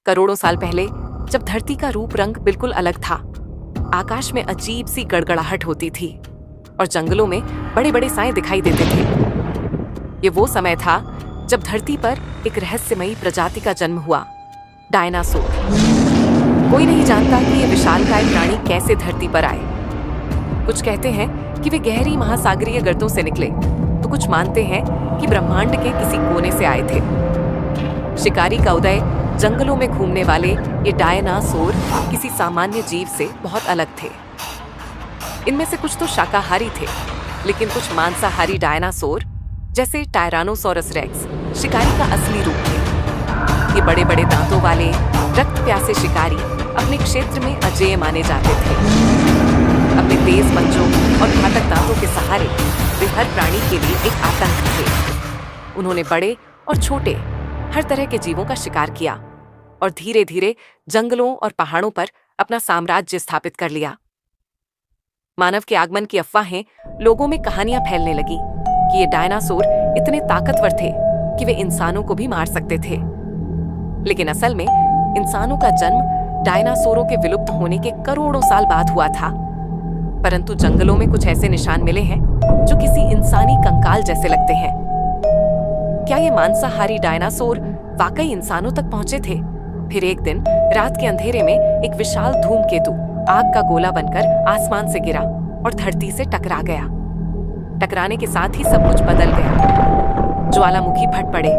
करोड़ों साल पहले जब धरती का रूप रंग बिल्कुल अलग था, आकाश में अजीब सी गड़गड़ाहट होती थी और जंगलों में बड़े बड़े साए दिखाई देते थे। ये वो समय था जब धरती पर एक रहस्यमयी प्रजाति का जन्म हुआ, डायनासोर। कोई नहीं जानता कि ये विशालकाय प्राणी कैसे धरती पर आए। कुछ कहते हैं कि वे गहरी महासागरीय गर्तों से निकले, तो कुछ मानते हैं कि ब्रह्मांड के किसी कोने से आए थे। शिकारी का उदय जंगलों में घूमने वाले ये डायनासोर किसी सामान्य जीव से बहुत अलग थे। इनमें से कुछ तो शाकाहारी थे, लेकिन कुछ मांसाहारी डायनासोर जैसे टायरानोसोरस रेक्स शिकारी का असली रूप थे। ये बड़े बड़े दांतों वाले रक्त प्यासे शिकारी अपने क्षेत्र में अजेय माने जाते थे। अपने तेज पंजों और घातक दांतों के सहारे वे हर प्राणी के लिए एक आतंक थे। उन्होंने बड़े और छोटे हर तरह के जीवों का शिकार किया और धीरे धीरे जंगलों और पहाड़ों पर अपना साम्राज्य स्थापित कर लिया। मानव के आगमन की अफवाहें लोगों में कहानियां फैलने लगी कि ये डायनासोर इतने ताकतवर थे कि वे इंसानों को भी मार सकते थे। लेकिन असल में इंसानों का जन्म डायनासोरों के विलुप्त होने के करोड़ों साल बाद हुआ था। परंतु जंगलों में कुछ ऐसे निशान मिले हैं जो किसी इंसानी कंकाल जैसे लगते हैं। क्या ये मांसाहारी डायनासोर वाकई इंसानों तक पहुंचे थे? फिर एक दिन रात के अंधेरे में एक विशाल धूमकेतु आग का गोला बनकर आसमान से गिरा और धरती से टकरा गया। टकराने के साथ ही सब कुछ बदल गया। ज्वालामुखी फट पड़े,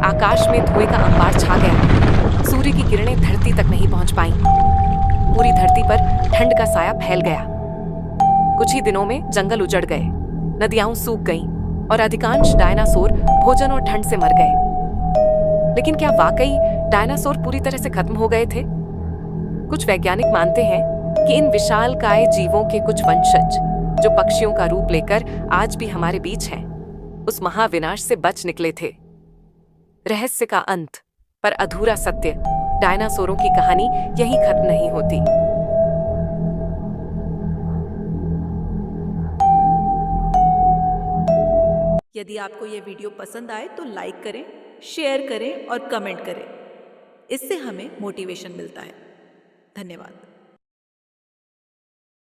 आकाश में धुएं का अंबार छा गया। सूर्य की किरणें धरती तक नहीं पहुंच पाईं। पूरी धरती पर ठंड का साया फैल गया। कुछ ही दिनों में जंगल उजड़ गए, नदियां सूख गईं और अधिकांश डायनासोर भोजन और ठंड से मर गए। लेकिन क्या वाकई डायनासोर पूरी तरह से खत्म हो गए थे? कुछ वैज्ञानिक मानते हैं कि इन विशालकाय जीवों के कुछ वंशज, जो पक्षियों का रूप लेकर आज भी हमारे बीच हैं, उस महाविनाश से बच निकले थे। रहस्य का अंत पर अधूरा सत्य, डायनासोरों की कहानी यहीं खत्म नहीं होती। यदि आपको ये वीडियो पसंद आए तो लाइक करें, शेयर करें और कमेंट करें। इससे हमें मोटिवेशन मिलता है। धन्यवाद।